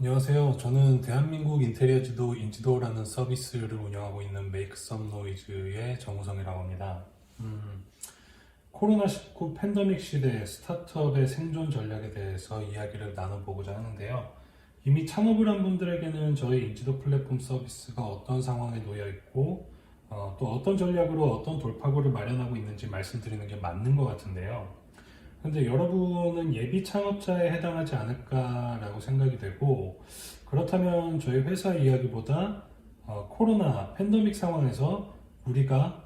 안녕하세요. 저는 대한민국 인테리어 지도 인지도라는 서비스를 운영하고 있는 메이크 썸 노이즈의 정우성이라고 합니다. 코로나19 팬데믹 시대 스타트업의 생존 전략에 대해서 이야기를 나눠보고자 하는데요. 이미 창업을 한 분들에게는 저희 인지도 플랫폼 서비스가 어떤 상황에 놓여 있고 또 어떤 전략으로 어떤 돌파구를 마련하고 있는지 말씀드리는 게 맞는 것 같은데요. 근데 여러분은 예비 창업자에 해당하지 않을까라고 생각이 되고, 그렇다면 저희 회사 이야기보다 코로나 팬데믹 상황에서 우리가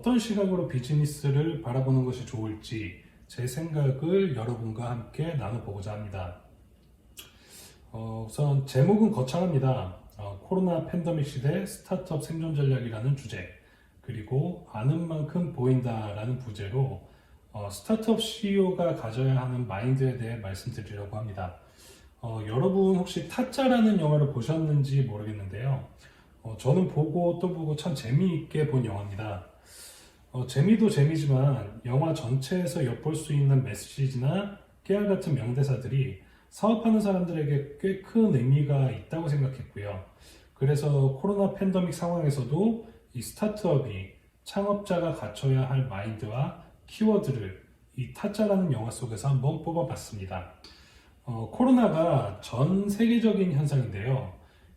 떤 시각으로 비즈니스를 바라보는 것이 좋을지 제 생각을 여러분과 함께 나눠보고자 합니다. 우선 제목은 거창합니다. 코로나 팬데믹 시대 스타트업 생존 전략이라는 주제, 그리고 아는 만큼 보인다라는 부제로 스타트업 CEO가 가져야 하는 마인드에 대해 말씀드리려고 합니다. 여러분 혹시 타짜라는 영화를 보셨는지 모르겠는데요. 저는 보고 또 보고 참 재미있게 본 영화입니다. 재미도 재미지만 영화 전체에서 엿볼 수 있는 메시지나 깨알 같은 명대사들이 사업하는 사람들에게 꽤 큰 의미가 있다고 생각했고요. 그래서 코로나 팬데믹 상황에서도 이 스타트업이 창업자가 갖춰야 할 마인드와 키워드를 이 타짜라는 영화 속에서 한번 뽑아봤습니다. 코로나가 전 세계적인 현상인데요.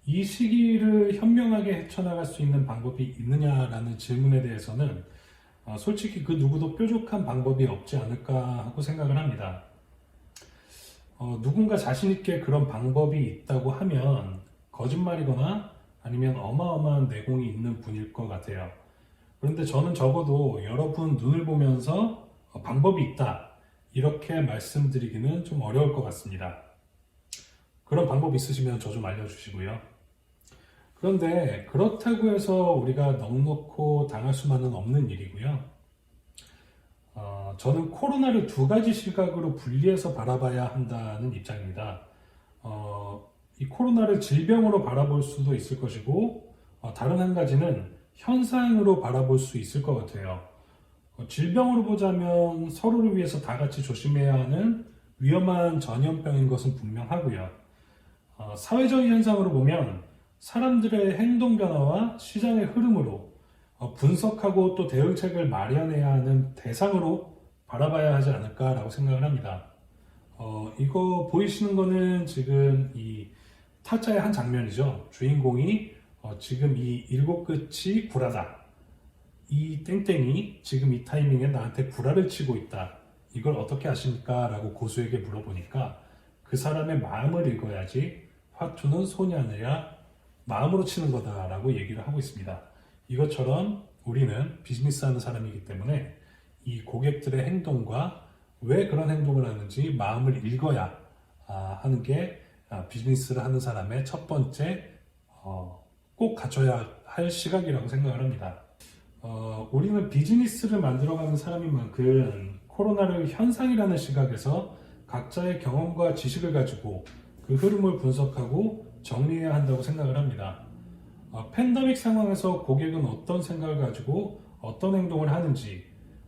이 시기를 현명하게 헤쳐나갈 수 있는 방법이 있느냐라는 질문에 대해서는 솔직히 그 누구도 뾰족한 방법이 없지 않을까 하고 생각을 합니다. 누군가 자신있게 그런 방법이 있다고 하면 거짓말이거나 아니면 어마어마한 내공이 있는 분일 것 같아요. 그런데 저는 적어도 여러분 눈을 보면서 방법이 있다, 이렇게 말씀드리기는 좀 어려울 것 같습니다. 그런 방법 있으시면 저 좀 알려주시고요. 그런데 그렇다고 해서 우리가 넉넉고 당할 수만은 없는 일이고요. 저는 코로나를 두 가지 시각으로 분리해서 바라봐야 한다는 입장입니다. 이 코로나를 질병으로 바라볼 수도 있을 것이고, 다른 한 가지는 현상으로 바라볼 수 있을 것 같아요. 질병으로 보자면 서로를 위해서 다 같이 조심해야 하는 위험한 전염병인 것은 분명하고요. 사회적인 현상으로 보면 사람들의 행동 변화와 시장의 흐름으로 분석하고 또 대응책을 마련해야 하는 대상으로 바라봐야 하지 않을까라고 생각을 합니다. 이거 보이시는 거는 지금 이 타짜의 한 장면이죠. 주인공이 지금 이 일곱 끝이 구라다, 이 땡땡이 지금 이 타이밍에 나한테 구라를 치고 있다, 이걸 어떻게 아십니까? 라고 고수에게 물어보니까 그 사람의 마음을 읽어야지 화투는 손이 아니라 마음으로 치는 거다 라고 얘기를 하고 있습니다. 이것처럼 우리는 비즈니스 하는 사람이기 때문에 이 고객들의 행동과 왜 그런 행동을 하는지 마음을 읽어야 하는 게 비즈니스를 하는 사람의 첫 번째 꼭 갖춰야 할 시각이라고 생각을 합니다. 우리는 비즈니스를 만들어가는 사람인 만큼 코로나를 현상이라는 시각에서 각자의 경험과 지식을 가지고 그 흐름을 분석하고 정리해야 한다고 생각을 합니다. 팬데믹 상황에서 고객은 어떤 생각을 가지고 어떤 행동을 하는지,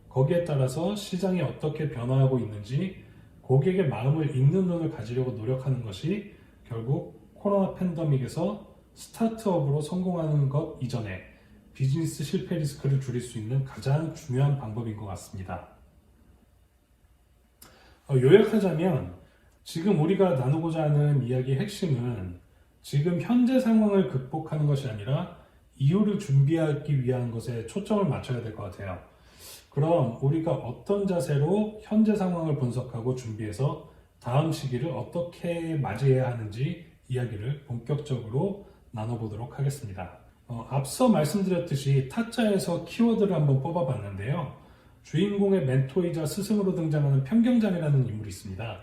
거기에 따라서 시장이 어떻게 변화하고 있는지 고객의 마음을 읽는 눈을 가지려고 노력하는 것이 결국 코로나 팬데믹에서 스타트업으로 성공하는 것 이전에 비즈니스 실패 리스크를 줄일 수 있는 가장 중요한 방법인 것 같습니다. 요약하자면 지금 우리가 나누고자 하는 이야기의 핵심은 지금 현재 상황을 극복하는 것이 아니라 이후를 준비하기 위한 것에 초점을 맞춰야 될 것 같아요. 그럼 우리가 어떤 자세로 현재 상황을 분석하고 준비해서 다음 시기를 어떻게 맞이해야 하는지 이야기를 본격적으로 나눠보도록 하겠습니다. 앞서 말씀드렸듯이 타짜에서 키워드를 한번 뽑아봤는데요. 주인공의 멘토이자 스승으로 등장하는 편경장이라는 인물이 있습니다.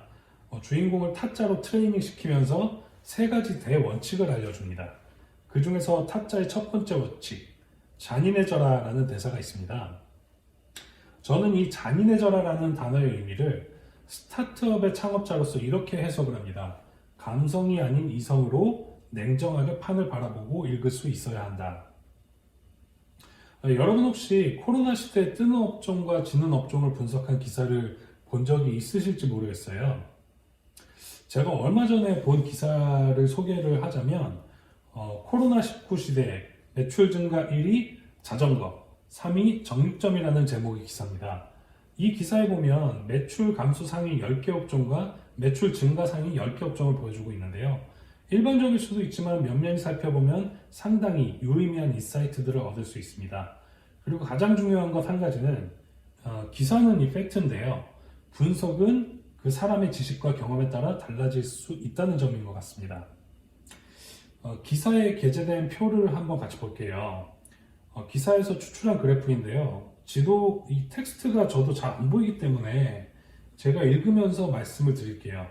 주인공을 타짜로 트레이닝 시키면서 세 가지 대원칙을 알려줍니다. 그 중에서 타짜의 첫 번째 원칙, 잔인해져라 라는 대사가 있습니다. 저는 이 잔인해져라 라는 단어의 의미를 스타트업의 창업자로서 이렇게 해석을 합니다. 감성이 아닌 이성으로 냉정하게 판을 바라보고 읽을 수 있어야 한다. 여러분 혹시 코로나 시대에 뜨는 업종과 지는 업종을 분석한 기사를 본 적이 있으실지 모르겠어요. 제가 얼마 전에 본 기사를 소개를 하자면 코로나19 시대 매출 증가 1위 자전거, 3위 정육점이라는 제목의 기사입니다. 이 기사에 보면 매출 감소 상위 10개 업종과 매출 증가 상위 10개 업종을 보여주고 있는데요. 일반적일 수도 있지만 면밀히 살펴보면 상당히 유의미한 인사이트들을 얻을 수 있습니다. 그리고 가장 중요한 것 한 가지는 기사는 이 팩트인데요. 분석은 그 사람의 지식과 경험에 따라 달라질 수 있다는 점인 것 같습니다. 기사에 게재된 표를 한번 같이 볼게요. 기사에서 추출한 그래프인데요. 이 텍스트가 저도 잘 안 보이기 때문에 제가 읽으면서 말씀을 드릴게요.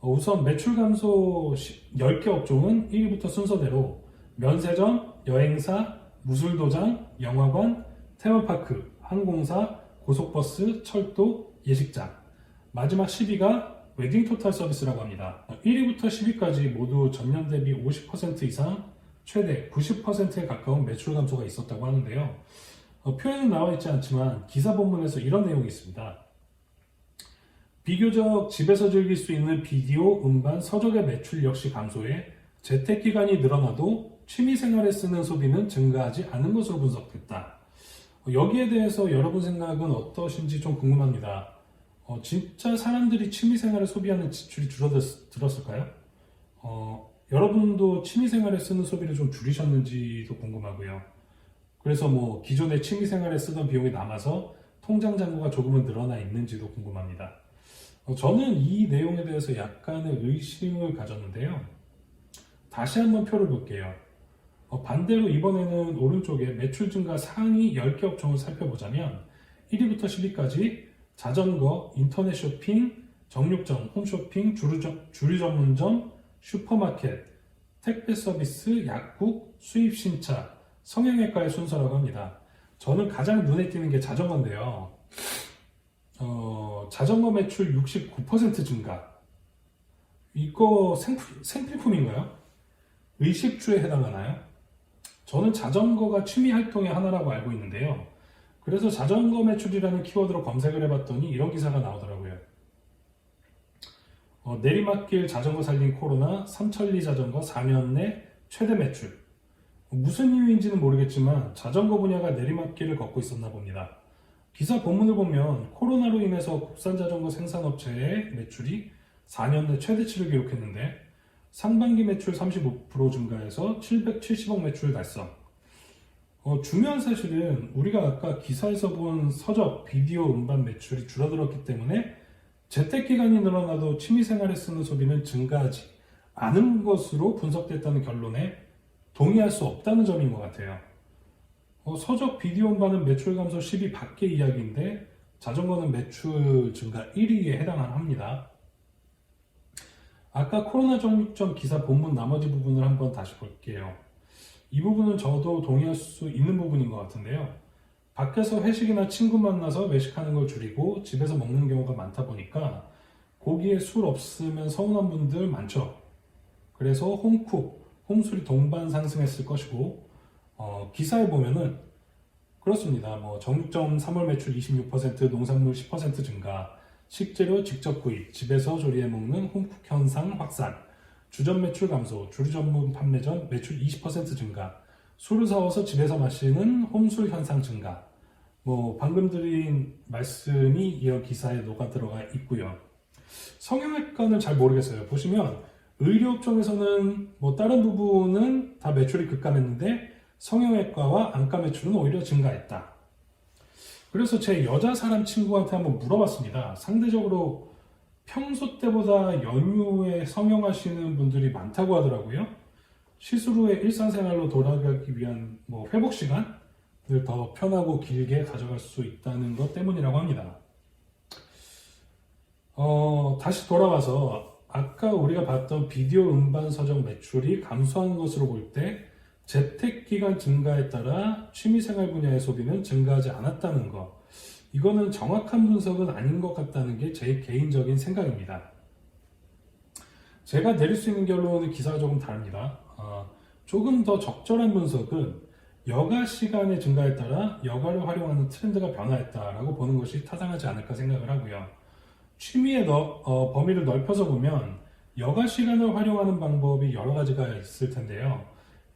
우선 매출 감소 10개 업종은 1위부터 순서대로 면세점, 여행사, 무술도장, 영화관, 테마파크, 항공사, 고속버스, 철도, 예식장. 마지막 10위가 웨딩토탈 서비스라고 합니다. 1위부터 10위까지 모두 전년 대비 50% 이상 최대 90%에 가까운 매출 감소가 있었다고 하는데요. 표에는 나와 있지 않지만 기사 본문에서 이런 내용이 있습니다. 비교적 집에서 즐길 수 있는 비디오, 음반, 서적의 매출 역시 감소해 재택기간이 늘어나도 취미생활에 쓰는 소비는 증가하지 않은 것으로 분석됐다. 여기에 대해서 여러분 생각은 어떠신지 좀 궁금합니다. 진짜 사람들이 취미생활에 소비하는 지출이 줄어들었을까요? 여러분도 취미생활에 쓰는 소비를 좀 줄이셨는지도 궁금하고요. 그래서 기존에 취미생활에 쓰던 비용이 남아서 통장 잔고가 조금은 늘어나 있는지도 궁금합니다. 저는 이 내용에 대해서 약간의 의심을 가졌는데요. 다시 한번 표를 볼게요. 반대로 이번에는 오른쪽에 매출 증가 상위 10개 업종을 살펴보자면 1위부터 10위까지 자전거, 인터넷 쇼핑, 정육점, 홈쇼핑, 주류 전문점, 슈퍼마켓, 택배 서비스, 약국, 수입 신차, 성형외과의 순서라고 합니다. 저는 가장 눈에 띄는 게 자전거인데요. 자전거 매출 69% 증가. 이거 생필품인가요? 의식주에 해당하나요? 저는 자전거가 취미 활동의 하나라고 알고 있는데요. 그래서 자전거 매출이라는 키워드로 검색을 해봤더니 이런 기사가 나오더라고요. 내리막길 자전거 살린 코로나, 삼천리 자전거 4년 내 최대 매출. 무슨 이유인지는 모르겠지만 자전거 분야가 내리막길을 걷고 있었나 봅니다. 기사 본문을 보면 코로나로 인해서 국산 자전거 생산업체의 매출이 4년 내 최대치를 기록했는데 상반기 매출 35% 증가해서 770억 매출 달성. 중요한 사실은 우리가 아까 기사에서 본 서적, 비디오, 음반 매출이 줄어들었기 때문에 재택기간이 늘어나도 취미생활에 쓰는 소비는 증가하지 않은 것으로 분석됐다는 결론에 동의할 수 없다는 점인 것 같아요. 서적, 비디오, 음반은 매출 감소 10위 밖의 이야기인데 자전거는 매출 증가 1위에 해당합니다. 아까 코로나 정육점 기사 본문 나머지 부분을 한번 다시 볼게요. 이 부분은 저도 동의할 수 있는 부분인 것 같은데요. 밖에서 회식이나 친구 만나서 외식하는 걸 줄이고 집에서 먹는 경우가 많다 보니까 고기에 술 없으면 서운한 분들 많죠. 그래서 홈쿡, 홈술이 동반 상승했을 것이고 기사에 보면은 그렇습니다. 정육점 3월 매출 26%, 농산물 10% 증가, 식재료 직접 구입, 집에서 조리해 먹는 홈쿡 현상 확산, 주점 매출 감소, 주류 전문 판매점 매출 20% 증가, 술을 사와서 집에서 마시는 홈술 현상 증가. 방금 드린 말씀이 이런 기사에 녹아 들어가 있고요. 성형외과는 잘 모르겠어요. 보시면 의료업종에서는 다른 부분은 다 매출이 급감했는데 성형외과와 안과 매출은 오히려 증가했다. 그래서 제 여자 사람 친구한테 한번 물어봤습니다. 상대적으로 평소 때보다 연휴에 성형하시는 분들이 많다고 하더라고요. 시술 후에 일상생활로 돌아가기 위한 회복 시간을 더 편하고 길게 가져갈 수 있다는 것 때문이라고 합니다. 다시 돌아와서 아까 우리가 봤던 비디오 음반 서적 매출이 감소한 것으로 볼 때 재택기간 증가에 따라 취미생활 분야의 소비는 증가하지 않았다는 것. 이거는 정확한 분석은 아닌 것 같다는 게 제 개인적인 생각입니다. 제가 내릴 수 있는 결론은 기사가 조금 다릅니다. 조금 더 적절한 분석은 여가 시간의 증가에 따라 여가를 활용하는 트렌드가 변화했다라고 보는 것이 타당하지 않을까 생각을 하고요. 취미의 범위를 넓혀서 보면 여가 시간을 활용하는 방법이 여러 가지가 있을 텐데요.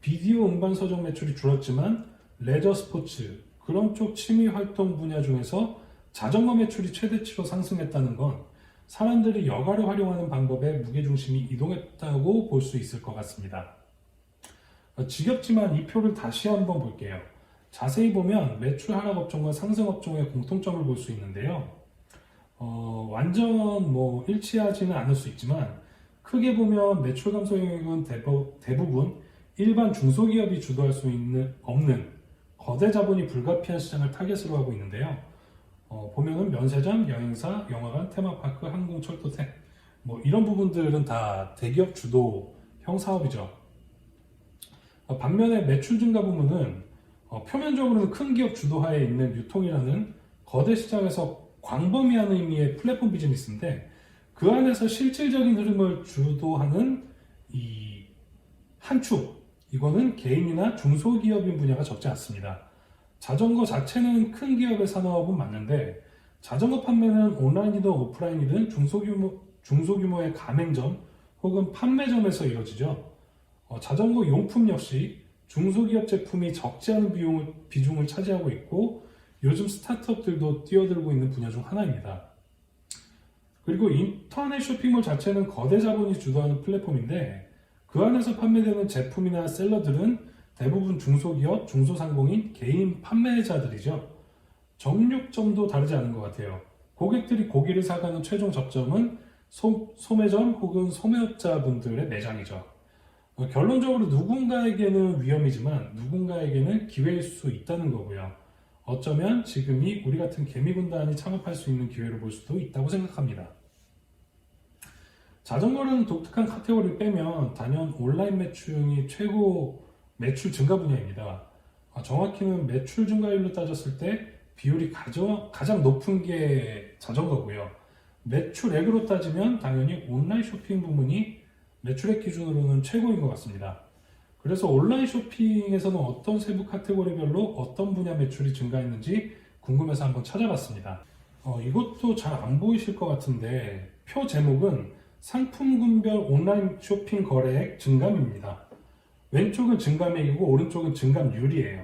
비디오 음반 서적 매출이 줄었지만 레저 스포츠, 그런 쪽 취미 활동 분야 중에서 자전거 매출이 최대치로 상승했다는 건 사람들이 여가를 활용하는 방법에 무게중심이 이동했다고 볼 수 있을 것 같습니다. 지겹지만 이 표를 다시 한번 볼게요. 자세히 보면 매출 하락 업종과 상승 업종의 공통점을 볼 수 있는데요. 완전 일치하지는 않을 수 있지만 크게 보면 매출 감소 영역은 대부분 일반 중소기업이 주도할 수 없는 거대 자본이 불가피한 시장을 타겟으로 하고 있는데요. 보면은 면세점, 여행사, 영화관, 테마파크, 항공, 철도택 이런 부분들은 다 대기업 주도형 사업이죠. 반면에 매출 증가 부문은 표면적으로는 큰 기업 주도하에 있는 유통이라는 거대 시장에서 광범위한 의미의 플랫폼 비즈니스인데 그 안에서 실질적인 흐름을 주도하는 이 한 축, 이거는 개인이나 중소기업인 분야가 적지 않습니다. 자전거 자체는 큰 기업의 산업은 맞는데 자전거 판매는 온라인이든 오프라인이든 중소규모의 가맹점 혹은 판매점에서 이루어지죠. 자전거 용품 역시 중소기업 제품이 적지 않은 비중을 차지하고 있고 요즘 스타트업들도 뛰어들고 있는 분야 중 하나입니다. 그리고 인터넷 쇼핑몰 자체는 거대 자본이 주도하는 플랫폼인데 그 안에서 판매되는 제품이나 셀러들은 대부분 중소기업, 중소상공인, 개인 판매자들이죠. 정육점도 다르지 않은 것 같아요. 고객들이 고기를 사가는 최종 접점은 소매점 혹은 소매업자분들의 매장이죠. 결론적으로 누군가에게는 위험이지만 누군가에게는 기회일 수 있다는 거고요. 어쩌면 지금이 우리 같은 개미군단이 창업할 수 있는 기회로 볼 수도 있다고 생각합니다. 자전거라는 독특한 카테고리를 빼면 단연 온라인 매출이 최고 매출 증가 분야입니다. 정확히는 매출 증가율로 따졌을 때 비율이 가장 높은 게 자전거고요. 매출액으로 따지면 당연히 온라인 쇼핑 부문이 매출액 기준으로는 최고인 것 같습니다. 그래서 온라인 쇼핑에서는 어떤 세부 카테고리별로 어떤 분야 매출이 증가했는지 궁금해서 한번 찾아봤습니다. 이것도 잘 안 보이실 것 같은데 표 제목은 상품군별 온라인 쇼핑 거래액 증감입니다. 왼쪽은 증감액이고 오른쪽은 증감률이에요.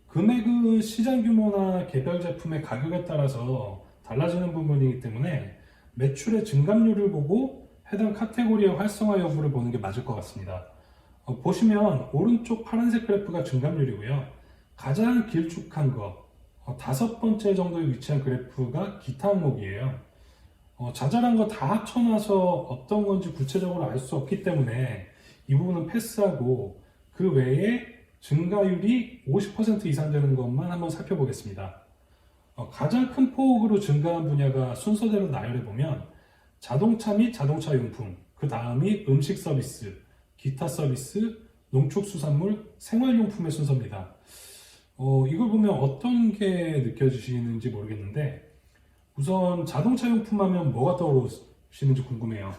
금액은 시장 규모나 개별 제품의 가격에 따라서 달라지는 부분이기 때문에 매출의 증감률을 보고 해당 카테고리의 활성화 여부를 보는 게 맞을 것 같습니다. 보시면 오른쪽 파란색 그래프가 증감률이고요. 가장 길쭉한 거, 5번째 정도에 위치한 그래프가 기타 항목이에요. 자잘한 거 다 합쳐놔서 어떤 건지 구체적으로 알 수 없기 때문에 이 부분은 패스하고 그 외에 증가율이 50% 이상 되는 것만 한번 살펴보겠습니다. 가장 큰 폭으로 증가한 분야가 순서대로 나열해보면 자동차 및 자동차 용품, 그 다음이 음식 서비스, 기타 서비스, 농축수산물, 생활용품의 순서입니다. 이걸 보면 어떤 게 느껴지시는지 모르겠는데 우선 자동차 용품 하면 뭐가 떠오르시는지 궁금해요.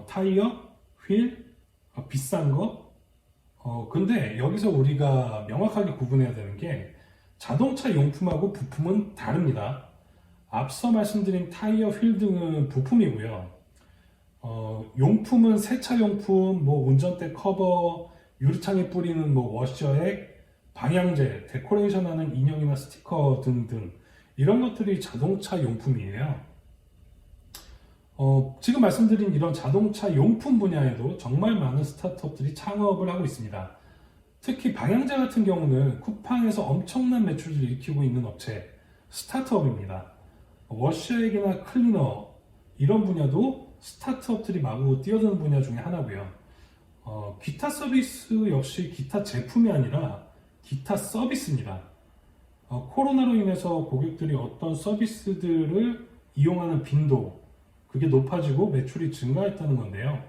타이어, 휠, 비싼 거. 근데 여기서 우리가 명확하게 구분해야 되는 게 자동차 용품하고 부품은 다릅니다. 앞서 말씀드린 타이어, 휠 등은 부품이고요. 용품은 세차용품, 운전대 커버, 유리창에 뿌리는 워셔액, 방향제, 데코레이션하는 인형이나 스티커 등등 이런 것들이 자동차 용품이에요. 지금 말씀드린 이런 자동차 용품 분야에도 정말 많은 스타트업들이 창업을 하고 있습니다. 특히 방향제 같은 경우는 쿠팡에서 엄청난 매출을 일으키고 있는 업체, 스타트업입니다. 워셔액이나 클리너 이런 분야도 스타트업들이 마구 뛰어드는 분야 중에 하나고요. 기타 서비스 역시 기타 제품이 아니라 기타 서비스입니다. 코로나로 인해서 고객들이 어떤 서비스들을 이용하는 빈도, 그게 높아지고 매출이 증가했다는 건데요.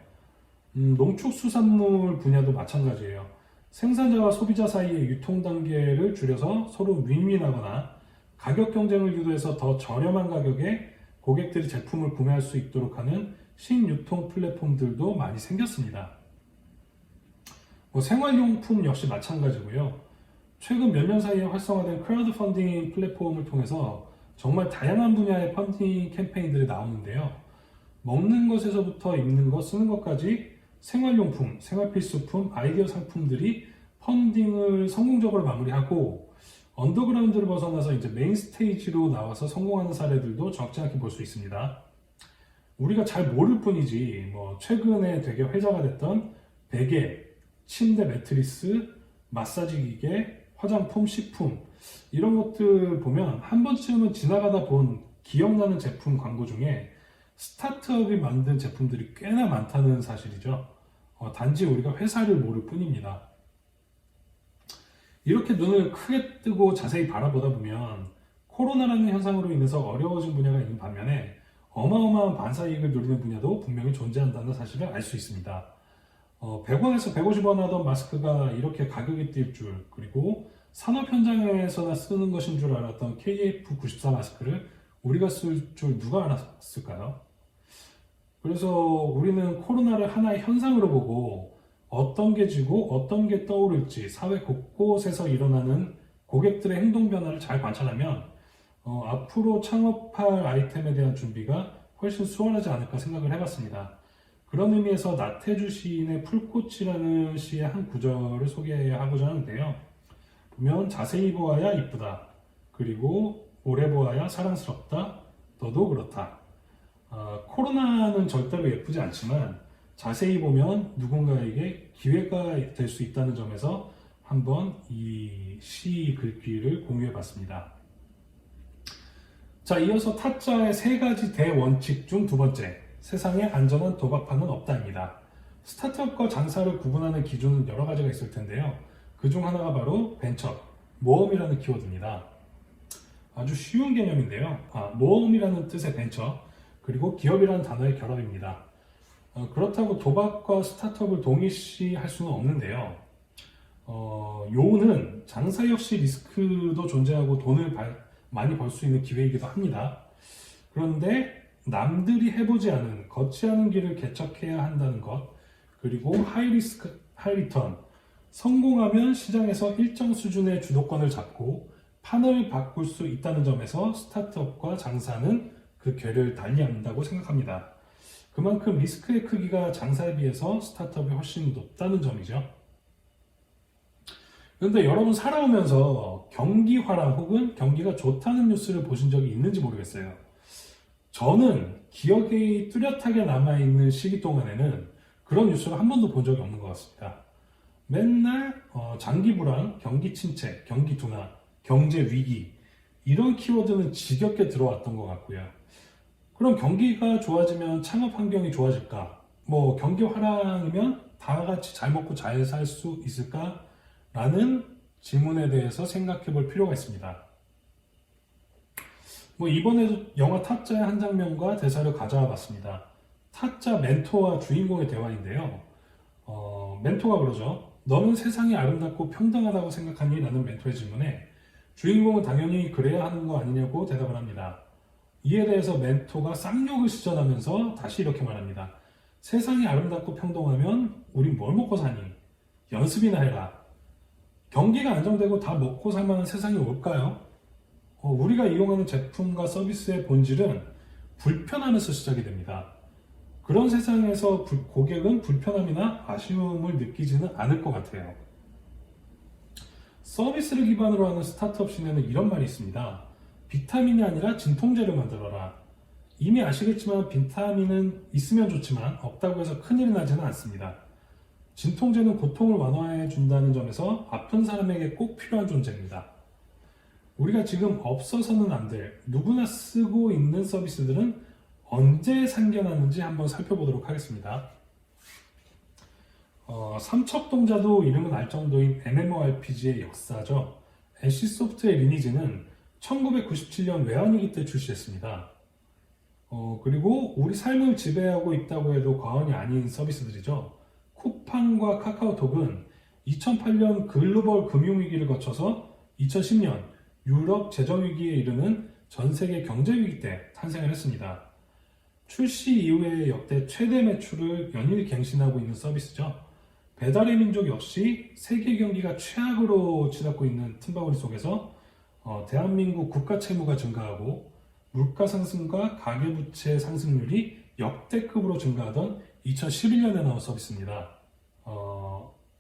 농축수산물 분야도 마찬가지예요. 생산자와 소비자 사이의 유통 단계를 줄여서 서로 윈윈하거나 가격 경쟁을 유도해서 더 저렴한 가격에 고객들이 제품을 구매할 수 있도록 하는 신유통 플랫폼들도 많이 생겼습니다. 생활용품 역시 마찬가지고요. 최근 몇 년 사이에 활성화된 크라우드 펀딩 플랫폼을 통해서 정말 다양한 분야의 펀딩 캠페인들이 나오는데요. 먹는 것에서부터 입는 것, 쓰는 것까지 생활용품, 생활필수품, 아이디어 상품들이 펀딩을 성공적으로 마무리하고 언더그라운드를 벗어나서 이제 메인 스테이지로 나와서 성공하는 사례들도 적지 않게 볼 수 있습니다. 우리가 잘 모를 뿐이지 뭐 최근에 되게 회자가 됐던 베개, 침대 매트리스, 마사지 기계, 화장품, 식품 이런 것들 보면 한 번쯤은 지나가다 본 기억나는 제품 광고 중에 스타트업이 만든 제품들이 꽤나 많다는 사실이죠. 단지 우리가 회사를 모를 뿐입니다. 이렇게 눈을 크게 뜨고 자세히 바라보다 보면 코로나라는 현상으로 인해서 어려워진 분야가 있는 반면에 어마어마한 반사이익을 누리는 분야도 분명히 존재한다는 사실을 알 수 있습니다. 100원에서 150원 하던 마스크가 이렇게 가격이 뛸 줄, 그리고 산업 현장에서나 쓰는 것인 줄 알았던 KF94 마스크를 우리가 쓸 줄 누가 알았을까요? 그래서 우리는 코로나를 하나의 현상으로 보고 어떤 게 지고 어떤 게 떠오를지 사회 곳곳에서 일어나는 고객들의 행동 변화를 잘 관찰하면 앞으로 창업할 아이템에 대한 준비가 훨씬 수월하지 않을까 생각을 해봤습니다. 그런 의미에서 나태주 시인의 풀꽃이라는 시의 한 구절을 소개하고자 하는데요. 보면 자세히 보아야 이쁘다. 그리고 오래 보아야 사랑스럽다. 너도 그렇다. 코로나는 절대로 예쁘지 않지만 자세히 보면 누군가에게 기회가 될 수 있다는 점에서 한번 이 시 글귀를 공유해 봤습니다. 자, 이어서 타짜의 세 가지 대원칙 중 두 번째, 세상에 안전한 도박판은 없다입니다. 스타트업과 장사를 구분하는 기준은 여러 가지가 있을 텐데요. 그 중 하나가 바로 벤처, 모험이라는 키워드입니다. 아주 쉬운 개념인데요. 모험이라는 뜻의 벤처, 그리고 기업이라는 단어의 결합입니다. 그렇다고 도박과 스타트업을 동일시할 수는 없는데요. 요는 장사 역시 리스크도 존재하고 돈을 많이 벌 수 있는 기회이기도 합니다. 그런데 남들이 해보지 않은 걷지 않은 길을 개척해야 한다는 것, 그리고 하이 리스크 하이 리턴, 성공하면 시장에서 일정 수준의 주도권을 잡고 판을 바꿀 수 있다는 점에서 스타트업과 장사는 그 궤를 달리한다고 생각합니다. 그만큼 리스크의 크기가 장사에 비해서 스타트업이 훨씬 높다는 점이죠. 그런데 여러분 살아오면서 경기 화랑 혹은 경기가 좋다는 뉴스를 보신 적이 있는지 모르겠어요. 저는 기억이 뚜렷하게 남아있는 시기 동안에는 그런 뉴스를 한 번도 본 적이 없는 것 같습니다. 맨날 장기 불황, 경기 침체, 경기 둔화, 경제 위기 이런 키워드는 지겹게 들어왔던 것 같고요. 그럼 경기가 좋아지면 창업 환경이 좋아질까? 경기 화랑이면 다 같이 잘 먹고 잘 살 수 있을까? 라는 질문에 대해서 생각해 볼 필요가 있습니다. 이번에도 영화 타짜의 한 장면과 대사를 가져와 봤습니다. 타짜 멘토와 주인공의 대화인데요. 멘토가 그러죠. 너는 세상이 아름답고 평등하다고 생각하니? 라는 멘토의 질문에 주인공은 당연히 그래야 하는 거 아니냐고 대답을 합니다. 이에 대해서 멘토가 쌍욕을 시전하면서 다시 이렇게 말합니다. 세상이 아름답고 평등하면 우린 뭘 먹고 사니? 연습이나 해라. 경기가 안정되고 다 먹고 살 만한 세상이 올까요? 우리가 이용하는 제품과 서비스의 본질은 불편함에서 시작이 됩니다. 그런 세상에서 고객은 불편함이나 아쉬움을 느끼지는 않을 것 같아요. 서비스를 기반으로 하는 스타트업 시내는 이런 말이 있습니다. 비타민이 아니라 진통제를 만들어라. 이미 아시겠지만 비타민은 있으면 좋지만 없다고 해서 큰일이 나지는 않습니다. 진통제는 고통을 완화해 준다는 점에서 아픈 사람에게 꼭 필요한 존재입니다. 우리가 지금 없어서는 안 될 누구나 쓰고 있는 서비스들은 언제 생겨났는지 한번 살펴보도록 하겠습니다. 삼척동자도 이름은 알 정도인 MMORPG의 역사죠. 애쉬소프트의 리니지는 1997년 외환위기 때 출시했습니다. 그리고 우리 삶을 지배하고 있다고 해도 과언이 아닌 서비스들이죠. 쿠팡과 카카오톡은 2008년 글로벌 금융위기를 거쳐서 2010년 유럽 재정위기에 이르는 전세계 경제위기 때 탄생을 했습니다. 출시 이후에 역대 최대 매출을 연일 갱신하고 있는 서비스죠. 배달의 민족 역시 세계 경기가 최악으로 치닫고 있는 틈바구니 속에서 대한민국 국가 채무가 증가하고 물가 상승과 가계부채 상승률이 역대급으로 증가하던 2011년에 나온 서비스입니다.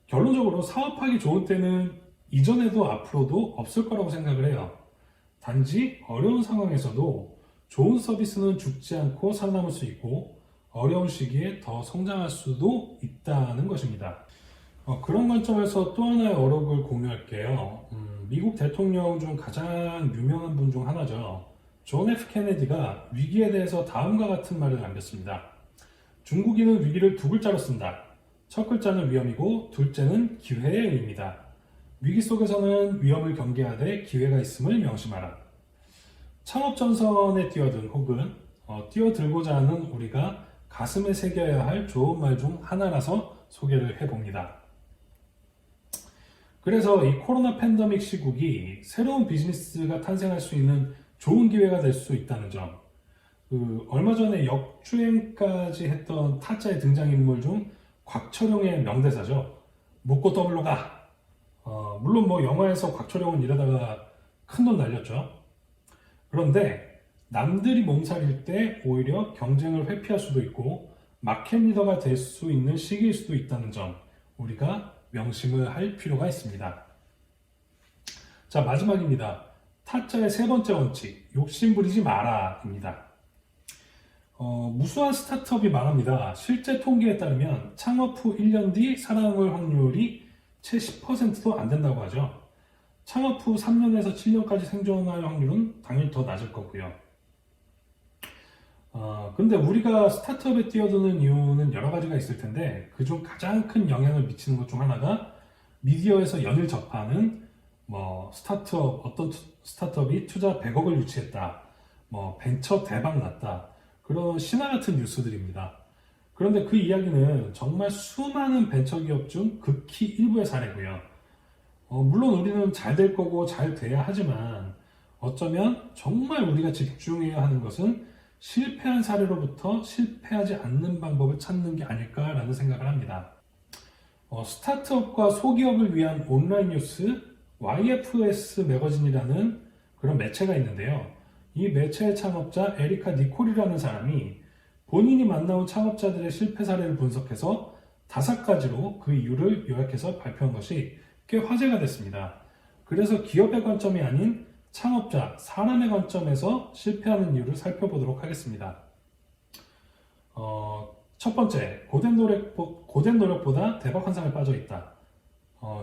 결론적으로 사업하기 좋은 때는 이전에도 앞으로도 없을 거라고 생각을 해요. 단지 어려운 상황에서도 좋은 서비스는 죽지 않고 살아남을 수 있고 어려운 시기에 더 성장할 수도 있다는 것입니다. 그런 관점에서 또 하나의 어록을 공유할게요. 미국 대통령 중 가장 유명한 분 중 하나죠. 존 F 케네디가 위기에 대해서 다음과 같은 말을 남겼습니다. 중국인은 위기를 두 글자로 쓴다. 첫 글자는 위험이고 둘째는 기회의 의미다. 위기 속에서는 위험을 경계하되 기회가 있음을 명심하라. 창업 전선에 뛰어든 혹은 뛰어들고자 하는 우리가 가슴에 새겨야 할 좋은 말 중 하나라서 소개를 해봅니다. 그래서 이 코로나 팬데믹 시국이 새로운 비즈니스가 탄생할 수 있는 좋은 기회가 될 수 있다는 점. 얼마 전에 역주행까지 했던 타짜의 등장인물 중 곽철용의 명대사죠. 묻고 더블로 가. 물론 뭐 영화에서 곽철용은 이러다가 큰돈 날렸죠. 그런데 남들이 몸살일 때 오히려 경쟁을 회피할 수도 있고 마켓 리더가 될 수 있는 시기일 수도 있다는 점 우리가 명심을 할 필요가 있습니다. 자, 마지막입니다. 타짜의 세 번째 원칙, 욕심부리지 마라입니다. 무수한 스타트업이 망합니다. 실제 통계에 따르면 창업 후 1년 뒤 살아남을 확률이 채 10%도 안 된다고 하죠. 창업 후 3년에서 7년까지 생존할 확률은 당연히 더 낮을 거고요. 근데 우리가 스타트업에 뛰어드는 이유는 여러 가지가 있을 텐데 그중 가장 큰 영향을 미치는 것 중 하나가 미디어에서 연일 접하는 어떤 스타트업이 투자 100억을 유치했다, 벤처 대박 났다, 그런 신화 같은 뉴스들입니다. 그런데 그 이야기는 정말 수많은 벤처 기업 중 극히 일부의 사례고요. 물론 우리는 잘 될 거고 잘 돼야 하지만 어쩌면 정말 우리가 집중해야 하는 것은 실패한 사례로부터 실패하지 않는 방법을 찾는 게 아닐까라는 생각을 합니다. 스타트업과 소기업을 위한 온라인 뉴스 YFS 매거진이라는 그런 매체가 있는데요. 이 매체의 창업자 에리카 니콜이라는 사람이 본인이 만나온 창업자들의 실패 사례를 분석해서 5가지로 그 이유를 요약해서 발표한 것이 꽤 화제가 됐습니다. 그래서 기업의 관점이 아닌 창업자, 사람의 관점에서 실패하는 이유를 살펴보도록 하겠습니다. 첫 번째, 고된 노력보다 대박 환상에 빠져 있다.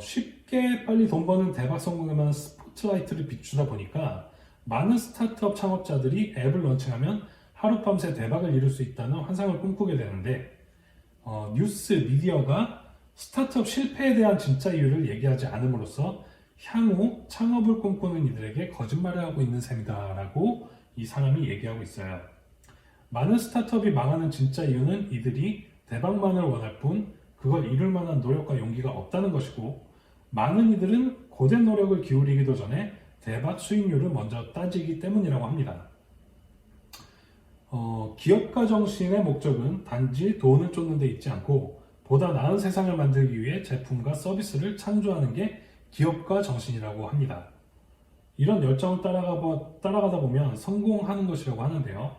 쉽게 빨리 돈 버는 대박 성공에만 스포트라이트를 비추다 보니까 많은 스타트업 창업자들이 앱을 런칭하면 하룻밤새 대박을 이룰 수 있다는 환상을 꿈꾸게 되는데 뉴스, 미디어가 스타트업 실패에 대한 진짜 이유를 얘기하지 않음으로써 향후 창업을 꿈꾸는 이들에게 거짓말을 하고 있는 셈이다라고 이 사람이 얘기하고 있어요. 많은 스타트업이 망하는 진짜 이유는 이들이 대박만을 원할 뿐 그걸 이룰 만한 노력과 용기가 없다는 것이고 많은 이들은 고된 노력을 기울이기도 전에 대박 수익률을 먼저 따지기 때문이라고 합니다. 기업가 정신의 목적은 단지 돈을 쫓는 데 있지 않고 보다 나은 세상을 만들기 위해 제품과 서비스를 창조하는 게 기업가 정신이라고 합니다. 이런 열정을 따라가다 보면 성공하는 것이라고 하는데요.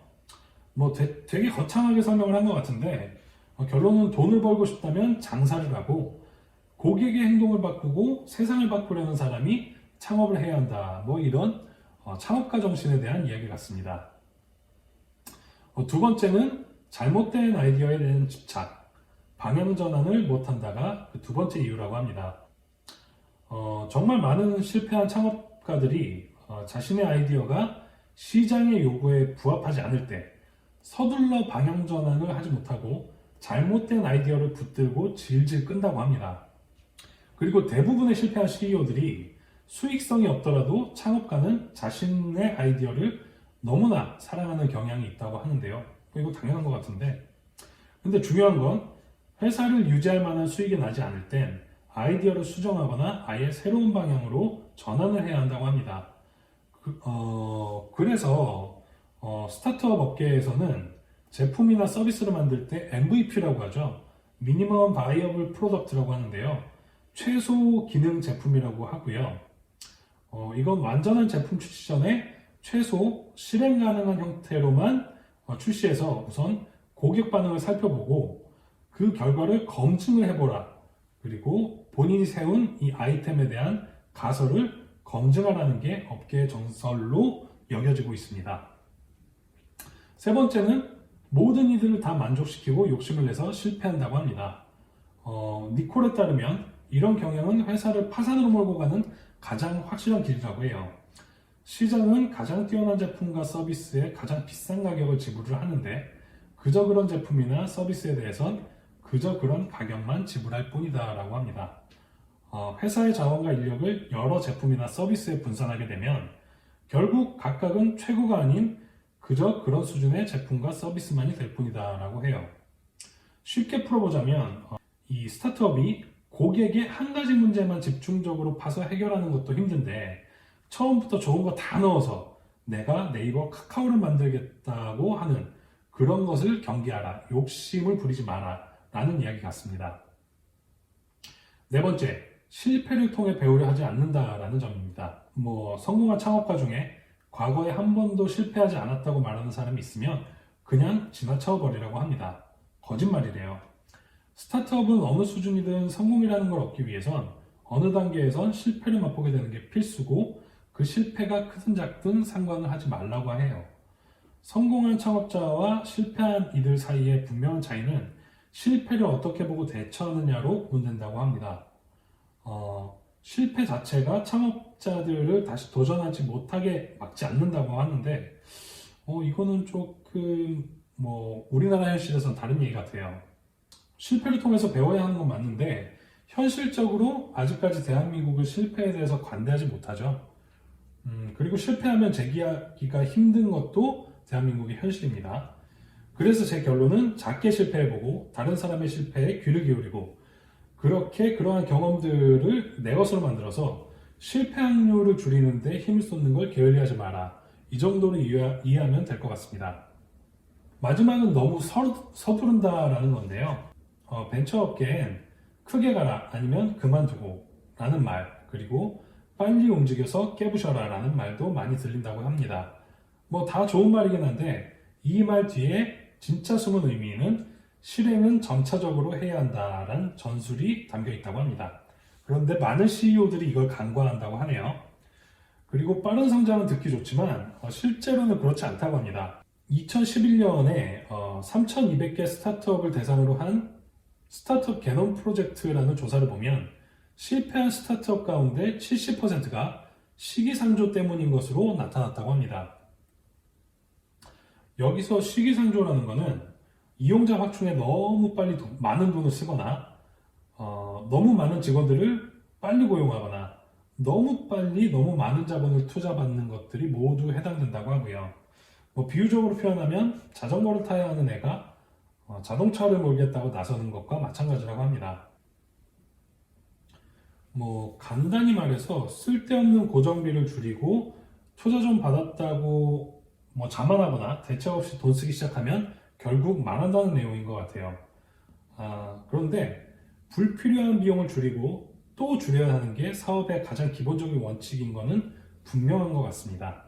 되게 거창하게 설명을 한 것 같은데 결론은 돈을 벌고 싶다면 장사를 하고 고객의 행동을 바꾸고 세상을 바꾸려는 사람이 창업을 해야 한다. 이런 창업가 정신에 대한 이야기 같습니다. 두 번째는 잘못된 아이디어에 대한 집착, 방향 전환을 못한다가 그 두 번째 이유라고 합니다. 정말 많은 실패한 창업가들이 자신의 아이디어가 시장의 요구에 부합하지 않을 때 서둘러 방향 전환을 하지 못하고 잘못된 아이디어를 붙들고 질질 끈다고 합니다. 그리고 대부분의 실패한 CEO들이 수익성이 없더라도 창업가는 자신의 아이디어를 너무나 사랑하는 경향이 있다고 하는데요. 이거 당연한 것 같은데 근데 중요한 건 회사를 유지할 만한 수익이 나지 않을 땐 아이디어를 수정하거나 아예 새로운 방향으로 전환을 해야 한다고 합니다. 그래서 스타트업 업계에서는 제품이나 서비스를 만들 때 MVP라고 하죠. 미니멈 바이어블 프로덕트라고 하는데요. 최소 기능 제품이라고 하고요. 이건 완전한 제품 출시 전에 최소 실행 가능한 형태로만 출시해서 우선 고객 반응을 살펴보고 그 결과를 검증을 해보라. 그리고 본인이 세운 이 아이템에 대한 가설을 검증하라는 게 업계의 정설로 여겨지고 있습니다. 세 번째는 모든 이들을 다 만족시키고 욕심을 내서 실패한다고 합니다. 니콜에 따르면 이런 경향은 회사를 파산으로 몰고 가는 가장 확실한 길이라고 해요. 시장은 가장 뛰어난 제품과 서비스에 가장 비싼 가격을 지불을 하는데 그저 그런 제품이나 서비스에 대해선 그저 그런 가격만 지불할 뿐이다 라고 합니다. 회사의 자원과 인력을 여러 제품이나 서비스에 분산하게 되면 결국 각각은 최고가 아닌 그저 그런 수준의 제품과 서비스만이 될 뿐이다 라고 해요. 쉽게 풀어보자면 이 스타트업이 고객의 한 가지 문제만 집중적으로 파서 해결하는 것도 힘든데 처음부터 좋은 거 다 넣어서 내가 네이버 카카오를 만들겠다고 하는 그런 것을 경계하라, 욕심을 부리지 마라 라는 이야기 같습니다. 네 번째, 실패를 통해 배우려 하지 않는다라는 점입니다. 성공한 창업가 중에 과거에 한 번도 실패하지 않았다고 말하는 사람이 있으면 그냥 지나쳐 버리라고 합니다. 거짓말이래요. 스타트업은 어느 수준이든 성공이라는 걸 얻기 위해선 어느 단계에선 실패를 맛보게 되는 게 필수고 그 실패가 크든 작든 상관을 하지 말라고 해요. 성공한 창업자와 실패한 이들 사이의 분명한 차이는 실패를 어떻게 보고 대처하느냐로 구분된다고 합니다. 실패 자체가 창업자들을 다시 도전하지 못하게 막지 않는다고 하는데 이거는 조금 우리나라 현실에서는 다른 얘기 같아요. 실패를 통해서 배워야 하는 건 맞는데 현실적으로 아직까지 대한민국은 실패에 대해서 관대하지 못하죠. 그리고 실패하면 재기하기가 힘든 것도 대한민국의 현실입니다. 그래서 제 결론은 작게 실패해보고 다른 사람의 실패에 귀를 기울이고 그렇게 그러한 경험들을 내 것으로 만들어서 실패 확률을 줄이는 데 힘을 쏟는 걸 게을리하지 마라. 이 정도로 이해하면 될 것 같습니다. 마지막은 너무 서두른다라는 건데요. 벤처업계엔 크게 가라 아니면 그만두고 라는 말 그리고 빨리 움직여서 깨부셔라 라는 말도 많이 들린다고 합니다. 다 좋은 말이긴 한데 이 말 뒤에 진짜 숨은 의미는 실행은 점차적으로 해야 한다라는 전술이 담겨 있다고 합니다. 그런데 많은 CEO들이 이걸 간과한다고 하네요. 그리고 빠른 성장은 듣기 좋지만 실제로는 그렇지 않다고 합니다. 2011년에 3,200개 스타트업을 대상으로 한 스타트업 개념 프로젝트라는 조사를 보면 실패한 스타트업 가운데 70%가 시기상조 때문인 것으로 나타났다고 합니다. 여기서 시기상조라는 것은 이용자 확충에 너무 빨리 많은 돈을 쓰거나 너무 많은 직원들을 빨리 고용하거나 너무 빨리 너무 많은 자본을 투자받는 것들이 모두 해당된다고 하고요. 비유적으로 표현하면 자전거를 타야 하는 애가 자동차를 몰겠다고 나서는 것과 마찬가지라고 합니다. 간단히 말해서 쓸데없는 고정비를 줄이고 투자 좀 받았다고 자만하거나 대책 없이 돈 쓰기 시작하면 결국 망한다는 내용인 것 같아요. 그런데 불필요한 비용을 줄이고 또 줄여야 하는 게 사업의 가장 기본적인 원칙인 것은 분명한 것 같습니다.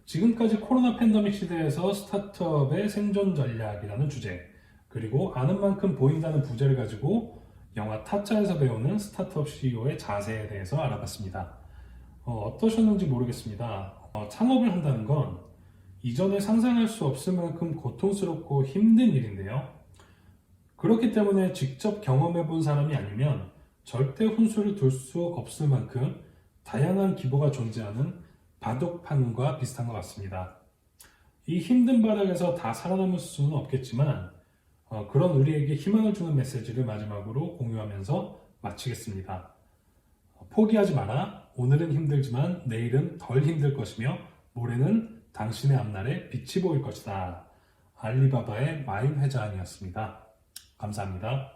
지금까지 코로나 팬데믹 시대에서 스타트업의 생존 전략이라는 주제 그리고 아는 만큼 보인다는 부제를 가지고 영화 타짜에서 배우는 스타트업 CEO의 자세에 대해서 알아봤습니다. 어떠셨는지 모르겠습니다. 창업을 한다는 건 이전에 상상할 수 없을 만큼 고통스럽고 힘든 일인데요. 그렇기 때문에 직접 경험해 본 사람이 아니면 절대 훈수를 둘 수 없을 만큼 다양한 기보가 존재하는 바둑판과 비슷한 것 같습니다. 이 힘든 바닥에서 다 살아남을 수는 없겠지만 그런 우리에게 희망을 주는 메시지를 마지막으로 공유하면서 마치겠습니다. 포기하지 마라. 오늘은 힘들지만 내일은 덜 힘들 것이며 모레는 당신의 앞날에 빛이 보일 것이다. 알리바바의 마임 회장이었습니다. 감사합니다.